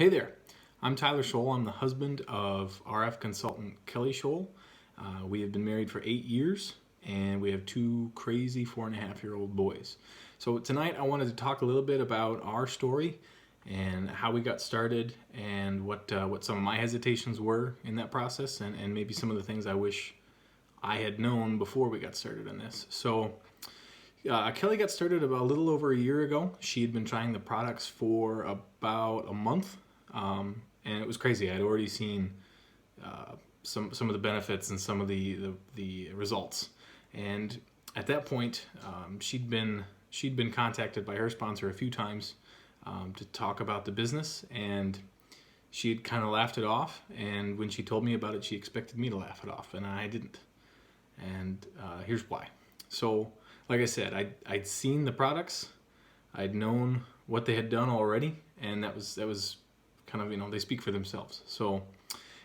Hey there, I'm Tyler Scholl. I'm the husband of RF consultant Kelly Scholl. We have been married for 8 years and we have two crazy 4.5-year-old boys. So tonight I wanted to talk a little bit about our story and how we got started and what some of my hesitations were in that process and maybe some of the things I wish I had known before we got started on this. So Kelly got started about a little over a year ago. She had been trying the products for about a month. And it was crazy. I'd already seen some of the benefits and some of the results. And at that point, she'd been contacted by her sponsor a few times to talk about the business, and she had kind of laughed it off. And when she told me about it, she expected me to laugh it off, and I didn't. And here's why. So, like I said, I'd seen the products, I'd known what they had done already, and that was kind of, they speak for themselves. So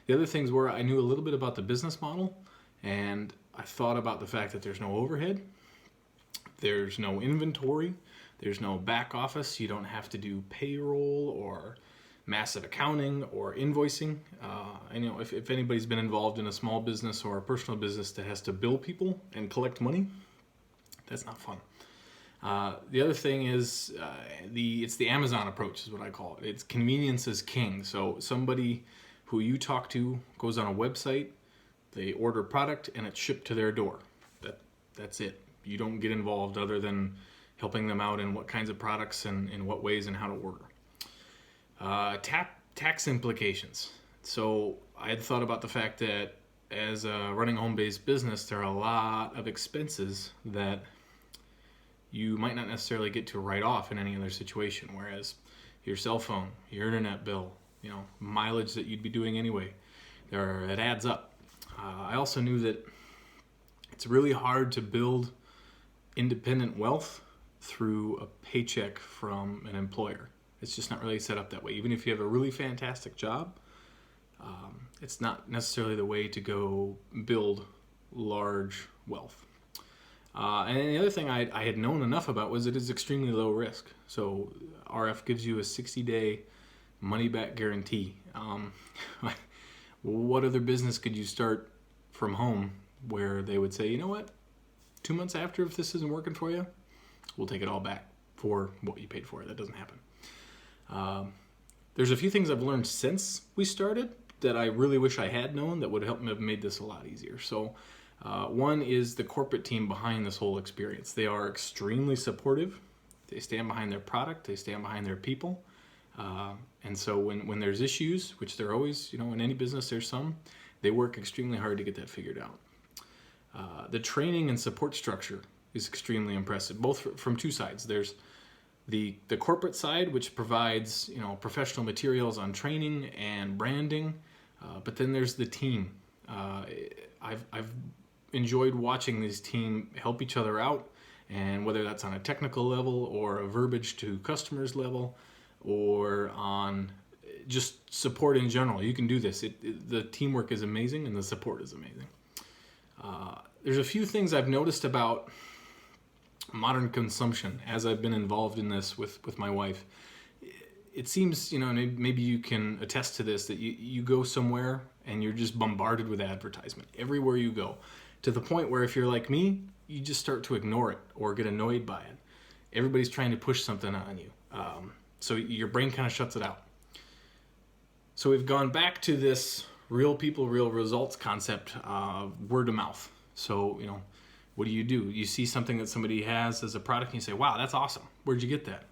the other things were I knew a little bit about the business model, and I thought about the fact that there's no overhead, there's no inventory, there's no back office. You don't have to do payroll or massive accounting or invoicing. If anybody's been involved in a small business or a personal business that has to bill people and collect money, that's not fun. The other thing is it's the Amazon approach is what I call it. It's convenience is king. So somebody who you talk to goes on a website, they order product, and it's shipped to their door. That's it. You don't get involved other than helping them out in what kinds of products and in what ways and how to order. Tax implications. So I had thought about the fact that as a running home-based business, there are a lot of expenses that you might not necessarily get to write off in any other situation, whereas your cell phone, your internet bill, mileage that you'd be doing anyway, it adds up. I also knew that it's really hard to build independent wealth through a paycheck from an employer. It's just not really set up that way. Even if you have a really fantastic job, it's not necessarily the way to go build large wealth. And then the other thing I had known enough about was it is extremely low risk. So RF gives you a 60-day money-back guarantee. What other business could you start from home where they would say, you know what, 2 months after, if this isn't working for you, we'll take it all back for what you paid for it? That doesn't happen. There's a few things I've learned since we started that I really wish I had known that would help me have made this a lot easier. So one is the corporate team behind this whole experience. They are extremely supportive. They stand behind their product. They stand behind their people. And so when there's issues, which there always, in any business there's some, they work extremely hard to get that figured out. The training and support structure is extremely impressive, both from two sides. There's the corporate side, which provides professional materials on training and branding, but then there's the team. I've enjoyed watching this team help each other out, and whether that's on a technical level or a verbiage to customers level or on just support in general. You can do this. The teamwork is amazing and the support is amazing. There's a few things I've noticed about modern consumption as I've been involved in this with my wife. It seems, maybe you can attest to this, that you go somewhere and you're just bombarded with advertisement everywhere you go, to the point where if you're like me, you just start to ignore it or get annoyed by it. Everybody's trying to push something on you. So your brain kind of shuts it out. So we've gone back to this real people, real results concept of word of mouth. So, what do? You see something that somebody has as a product and you say, wow, that's awesome. Where'd you get that?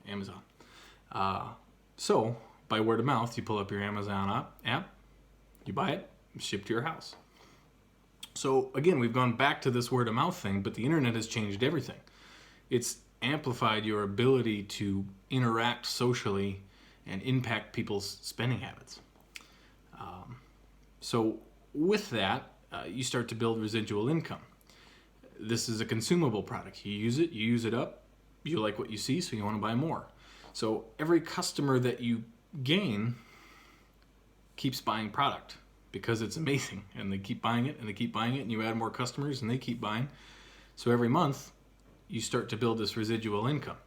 Amazon. So by word of mouth, you pull up your Amazon app, you buy it, shipped to your house. So again, we've gone back to this word of mouth thing, but the internet has changed everything. It's amplified your ability to interact socially and impact people's spending habits. So with that, you start to build residual income. This is a consumable product. You use it up, you like what you see, so you want to buy more. So every customer that you gain keeps buying product because it's amazing, and they keep buying it and they keep buying it, and you add more customers and they keep buying. So every month you start to build this residual income.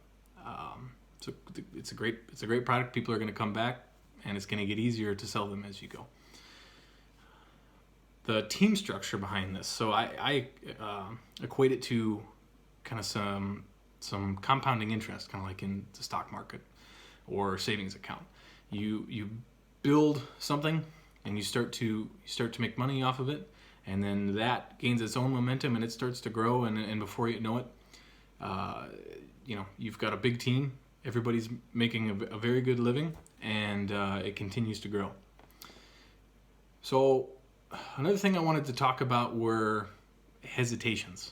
So it's a great product. People are going to come back and it's going to get easier to sell them as you go. The team structure behind this, so I equate it to kind of some compounding interest, kind of like in the stock market or savings account. You build something and you start to make money off of it, and then that gains its own momentum and it starts to grow, and before you know it, you've got a big team. Everybody's making a very good living, and it continues to grow. So another thing I wanted to talk about were hesitations.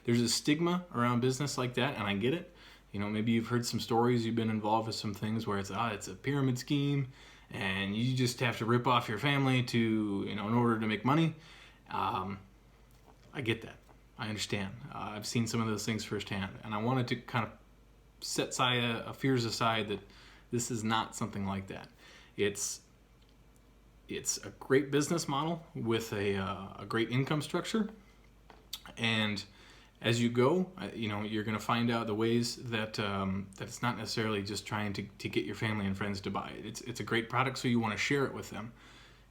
There's a stigma around business like that, and I get it. Maybe you've heard some stories, you've been involved with some things where it's a pyramid scheme, and you just have to rip off your family to, in order to make money. I get that. I understand. I've seen some of those things firsthand, and I wanted to kind of set fears aside that this is not something like that. It's a great business model with a great income structure, and as you go, you're going to find out the ways that it's not necessarily just trying to get your family and friends to buy it. It's a great product, so you want to share it with them.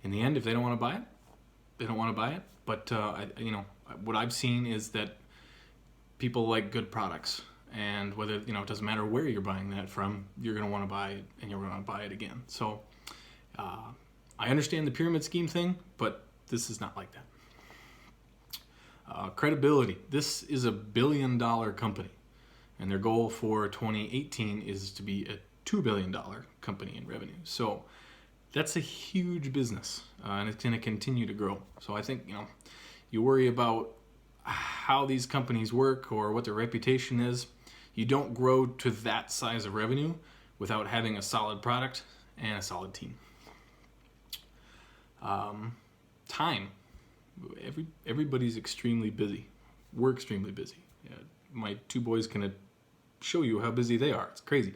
In the end, if they don't want to buy it, they don't want to buy it. But what I've seen is that people like good products, and whether it doesn't matter where you're buying that from, you're going to want to buy it, and you're going to buy it again. So I understand the pyramid scheme thing, but this is not like that. Credibility. This is a $1 billion company, and their goal for 2018 is to be a $2 billion company in revenue. So that's a huge business, and it's going to continue to grow. So I think you worry about how these companies work or what their reputation is. You don't grow to that size of revenue without having a solid product and a solid team. Time. Everybody's extremely busy. We're extremely busy. My two boys can show you how busy they are. It's crazy.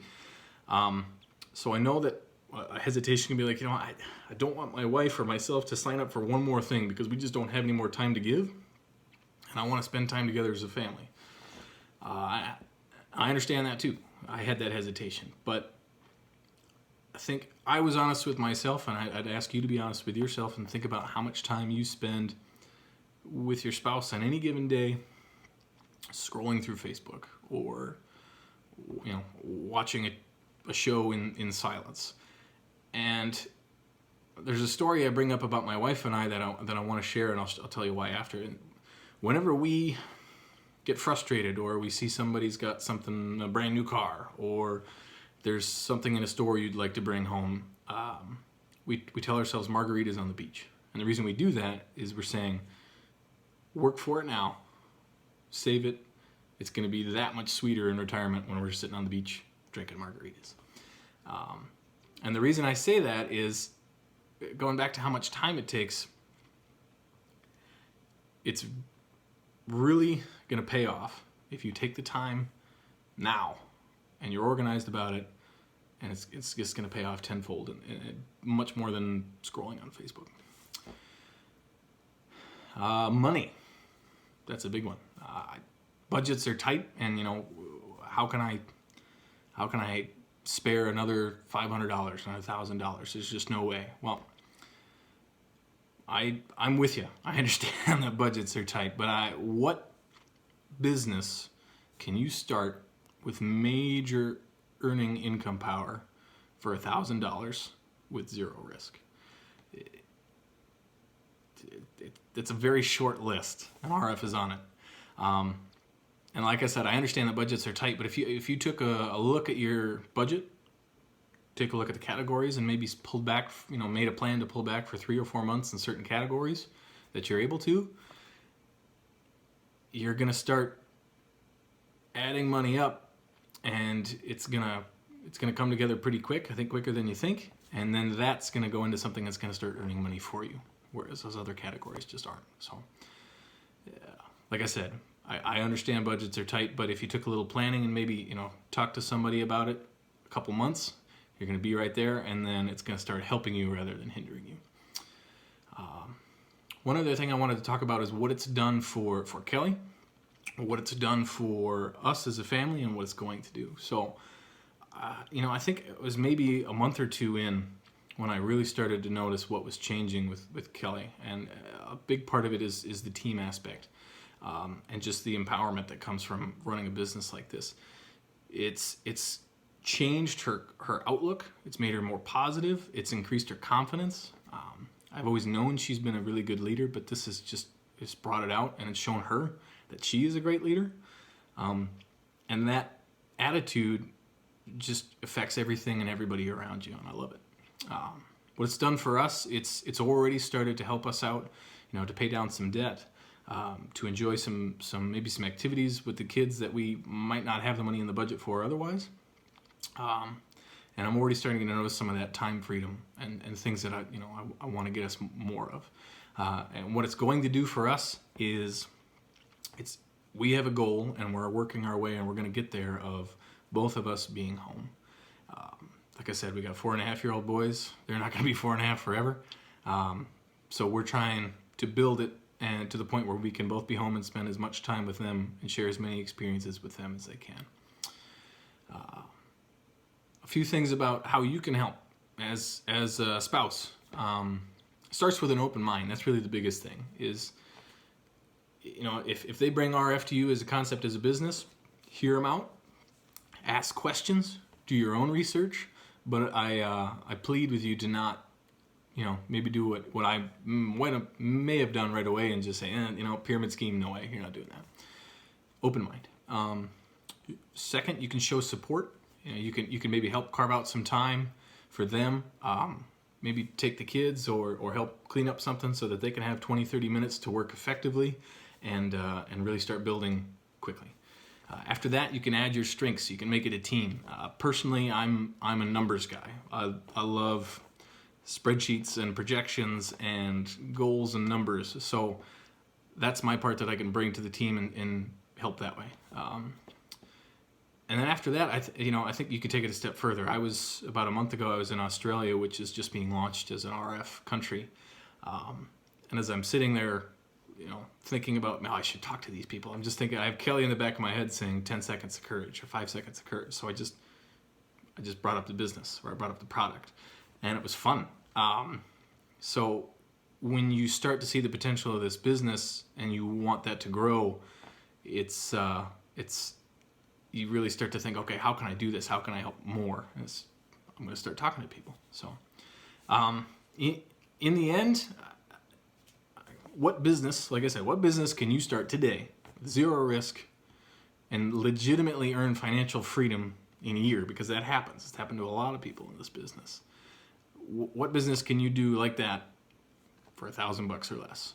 So I know that a hesitation can be like, I don't want my wife or myself to sign up for one more thing because we just don't have any more time to give, and I want to spend time together as a family. I understand that too. I had that hesitation, but I think I was honest with myself, and I'd ask you to be honest with yourself and think about how much time you spend with your spouse on any given day scrolling through Facebook or watching a show in silence. And there's a story I bring up about my wife and I that I want to share, and I'll tell you why after. And whenever we get frustrated, or we see somebody's got a brand new car, or there's something in a store you'd like to bring home, we tell ourselves margaritas on the beach. And the reason we do that is we're saying, work for it now, save it. It's going to be that much sweeter in retirement when we're sitting on the beach drinking margaritas. And the reason I say that is, going back to how much time it takes, it's really going to pay off if you take the time now and you're organized about it, and it's just going to pay off tenfold, and much more than scrolling on Facebook. Money. That's a big one. Budgets are tight, and how can I spare another $500, another $1,000? There's just no way. Well, I'm with you. I understand that budgets are tight, but what business can you start with major earning income power for $1,000 with zero risk? It's a very short list, and RF is on it. And like I said, I understand that budgets are tight, but if you took a look at your budget, take a look at the categories, and maybe pulled back, made a plan to pull back for 3 or 4 months in certain categories that you're able to, you're going to start adding money up, and it's gonna come together pretty quick. I think quicker than you think, and then that's going to go into something that's going to start earning money for you, whereas those other categories just aren't. So, yeah, like I said, I understand budgets are tight, but if you took a little planning and maybe talk to somebody about it a couple months, you're going to be right there, and then it's going to start helping you rather than hindering you. One other thing I wanted to talk about is what it's done for Kelly, what it's done for us as a family, and what it's going to do. So, I think it was maybe a month or two in when I really started to notice what was changing with Kelly. And a big part of it is the team aspect, and just the empowerment that comes from running a business like this. It's changed her outlook. It's made her more positive. It's increased her confidence. I've always known she's been a really good leader, but this has just it's brought it out, and it's shown her that she is a great leader. And that attitude just affects everything and everybody around you, and I love it. What it's done for us, it's already started to help us out, to pay down some debt, to enjoy some activities with the kids that we might not have the money in the budget for otherwise. And I'm already starting to notice some of that time freedom and things that I want to get us more of. And what it's going to do for us is we have a goal, and we're working our way, and we're going to get there of both of us being home. Like I said, we got 4.5-year-old boys. They're not going to be 4.5 forever. So we're trying to build it and to the point where we can both be home and spend as much time with them and share as many experiences with them as they can. A few things about how you can help as a spouse. Starts with an open mind. That's really the biggest thing. Is if they bring RF to you as a concept, as a business, hear them out, ask questions, do your own research. But I plead with you to not, maybe do what I may have done right away and just say, pyramid scheme, no way, you're not doing that. Open mind. Second, you can show support. You can maybe help carve out some time for them. Maybe take the kids or help clean up something so that they can have 20-30 minutes to work effectively and really start building quickly. After that, you can add your strengths. You can make it a team. Personally, I'm a numbers guy. I love spreadsheets and projections and goals and numbers. So that's my part that I can bring to the team and help that way. And then after that, I think you could take it a step further. About a month ago, I was in Australia, which is just being launched as an RF country. And as I'm sitting there, thinking about, I should talk to these people. I'm just thinking, I have Kelly in the back of my head saying 10 seconds of courage or 5 seconds of courage. So I just brought up the business, or I brought up the product, and it was fun. So when you start to see the potential of this business and you want that to grow, you really start to think, okay, how can I do this? How can I help more? I'm going to start talking to people. So in the end, what business can you start today, zero risk, and legitimately earn financial freedom in a year? Because that happens. It's happened to a lot of people in this business. What business can you do like that for $1,000 or less?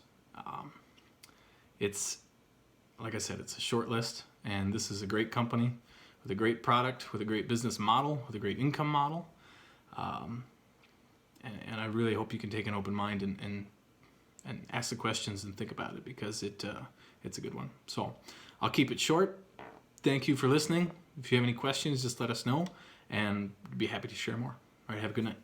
It's, like I said, it's a short list, and this is a great company with a great product, with a great business model, with a great income model. And I really hope you can take an open mind and ask the questions and think about it, because it's a good one. So I'll keep it short. Thank you for listening. If you have any questions, just let us know, and we'd be happy to share more. All right, have a good night.